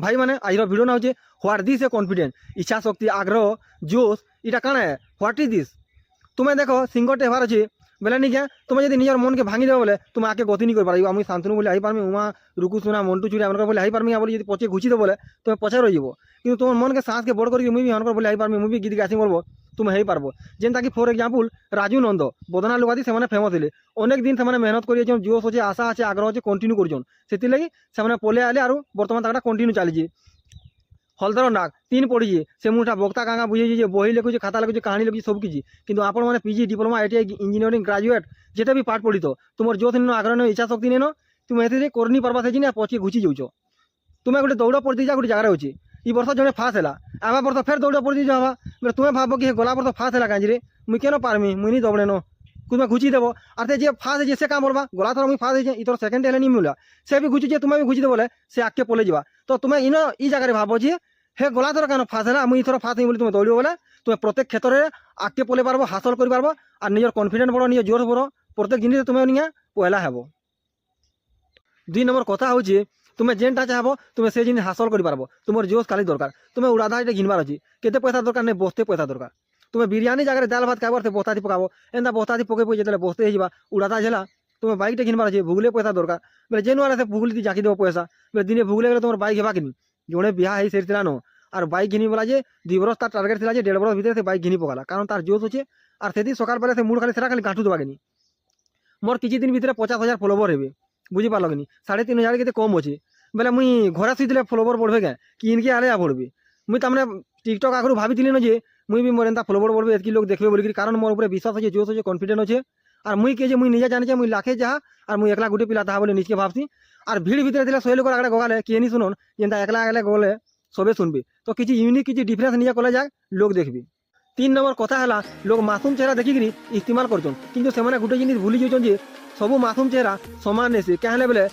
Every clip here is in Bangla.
ভাই মানে আজর ভিডিও না হচ্ছে হোয়াট দিস এ কনফিডেন্স, ইচ্ছা শক্তি, আগ্রহ, জোশ, এটা কাଣା হোয়াট ইজ দিস। তুমি দেখো সিঙ্গরটা এবার আছে বেলে নি কেন তুমি যদি নিজের মনকে ভাঙি দেবো বলে তুমি আগে গতি নি করে পারবো। আমি শান্তনু বলে আই পারমি, উমা রুকু সোনা মন্টু চুরি আমার বলে আই পারমি বলে যদি পচে ঘুচি দেবো বলে তুমি পচে রয়ে যাব। কিন্তু তোমার মনকে সাহসকে বড় করি মুই অনকর বলে আই পারমি, মুই গীত গাছি বলবো তুমি হয়ে পারবো। যেটাকি ফর এক্সাম্পল রাজু নন্দ বদনা লুকাতি সে ফেমস হলে অনেক দিন সে মেহনত করেছেন, জোশ আছে, আশা আছে, আগ্রহ আছে, কন্টিনিউ করছেন। সেগে সে পলে আলে আর বর্তমান তাকে কন্টিনিউ চালিছে। হলধর নাগ 3 পড়িছে, সে মুঠা বক্তা কাঙ্গা বুঝেছে যে বই লেখুছে, খাতা লেখুছে, কাহানি লেখুছে, সব কিছু। কিন্তু আপন মানে PG, diploma, ITI, engineering graduate যেটা বি পাঠ পড়িত তোমার জোশ নিন, আগ্রহ নেই, ইচ্ছা শক্তি নেন, তুমি এতে করনি পারবা সেই না পচি ঘুচি যাচ্ছ। তুমি গোটে দৌড় প্রতিযোগিতা গোটে জায়গায় অছি, এই বর্ষ জনে ফার্স্ট হলা, আবার বর্ষ ফের দৌড় প্রতিযোগিতা হবা বলে তুমি ভাবো কি গলা বর্ষ ফার্স্ট হলা কাঁচি মুই কেন পারমি, মুই নি দৌড়ে নো তুমি ঘুচি দেবো। আর যে ফার্স্ট হয়েছে সে কাম বলবা গলা থর মুই ফার্স্ট হয়েছে ইতর সেকেন্ড হেলে নি মিলা, সে বি ঘুচিছে তুমি বি ঘুচি দেবো বলে সে আগে পলে যাবা। তো তুমি ইনো এই জায়গায় ভাবো যে হে গলা ধর কেন ফার্স্ট হলা, মুই ইথর ফার্স্ট হই বলে তুমি দৌড়ব বলে তুমি প্রত্যেক ক্ষেত্রে আগে পলে পারবো, হাসল করে পারবো। আর নিজের কনফিডেন্স বড়, নিজের জোর বড়, প্রত্যেক জিনিস তুমি নিয়ে পয়লা হব। 2 নম্বর কথা হচ্ছে তুমি যেটা চাহব তুমি সেই জিনিস হাসল করে পারবো। তোমার জোশ খালি দরকার, তুমি উড়াধাড়িটা ঘিনবার আছে, কেতে পয়সা দরকার নেই, বসতে পয়সা দরকার। তুমি বিরিয়ানি জায়গায় ডাল ভাত খাইবার বস্তাতি পকাবো, এনতা বস্তাতি পকে পকে যেতে বসতে হয়ে যাবা উড়াধা ঝেলা। তুমি বাইকটা কিনবার আছে, ভুগলে পয়সা দরকার, বলে যে নোয়ার আছে ভুগলি জাঁকি দেবো পয়সা, বলে দিনে ভুগলে গেলে তোমার বাইক হেবা কিনি। জনে বিহা হয়ে সেরছিল নো আর বাইক ঘিনি বলা যে 2 বরস তার টার্গেট ছিল যে 1.5 বরস ভিতরে সে বাইক ঘিনি পকালা, কারণ তার জোশ হচ্ছে। আর সেদিন সকালবেলা সে মুড খালি সেটা খালি গাঁঠু দেওয়া কিনি। মোর কিছুদিন ভিতরে 50,000 ফলোবর হবে, বুঝি পারল কিনি 3,500 কেতে কম আছে। বেলে মুই ঘরে শুইলে ফলোবর পড়বে কে কি ইনকে আলে পড়বে। মুই তার টিকটক আগে ভাবিলি না যে মুই বি মোর এনতা ফলোবর পড়বে, এতকি লোক দেখবে বলি, কারণ মোর উপরে বিশ্বাস আছে, জোশ আছে, কনফিডেন্স আছে। আর মুই কে যে মুই নিজে জানি যে মুই লাখে যাহা আর মুই একলা গুটে পিলা তাহা বলে নিজকে ভাবছি। আর ভিড় ভিতরে দিলে 100 লোকের আগে গোগালে কে নি শুনুন যেটা একলা একলা গলে সবে শুনবি। তো কিছু ইউনিক কিছু ডিফারেন্স নিয়ে কলে যায় লোক দেখবি। 3 নম্বর কথা হলা লোক মাসুম চেহারা দেখিকি ইস্তেমাল করছেন, কিন্তু সে গোটে জিনিস ভুলি যাচ্ছেন যে সবু মাসুম চেহারা সমান নেছে। কেহলে বলে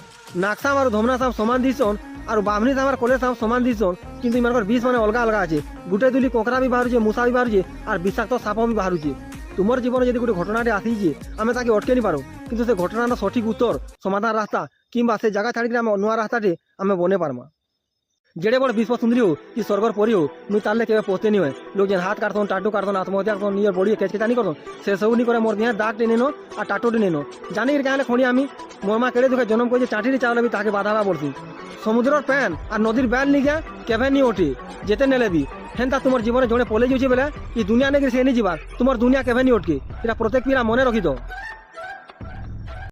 নাকসাম আর ধমনা সাম সমান দিছন আর বামনি সাম আর কলে সাম সমান দিছন, কিন্তু এমানকর বিষ অলগা অলগা আছে। গুটে দুলি কোঁকড়া বি বাহারুছে, মূষা বি বাহারুছে আর বিষাক্ত সাপ বি বাহারুছে। তোমার জীবনে যদি গোটে ঘটনাটি আসিছে আমি তাকে অটকে নি পারো, কিন্তু সে ঘটনার সঠিক উত্তর, সমাধান রাস্তা কিংবা সে জায়গা ছাড়ি আমি নূয়া রাস্তাটি আমি বনে পারমা। যেড়ে বড় বিশ্ব সুন্দরী হোক কি স্বর্গর পরি হোক মুই তাহলে কেবে পৌঁছতে নি হয়। লোক যেন হাত কাটতন, টাটু কাটতন, আত্মহত্যা করতন, নিজের বড়ি কেচকেচানি করতন, সে সবু নি করে মোর দিয়ে দাগ টেনে নো আর টাটুটি নেনো। জানি কেন খড়ি আমি মোর মা কেড়ে দুঃখে জন্ম করেছে চাটিটি চাওলাবি তাকে বাধাবা বলছি। সমুদ্রের প্যান আর নদীর ব্যাল নিগে কেবে নি ওঠে যেতে নেলেবি। হেনতা তোমার জীবনে জনে পলে যাচ্ছে বলে এই দুনিয়া নাকি সে নি যাবার, তোমার দুনিয়া কেবে নি ওঠকে, এটা প্রত্যেক পিলা মনে রাখি তো।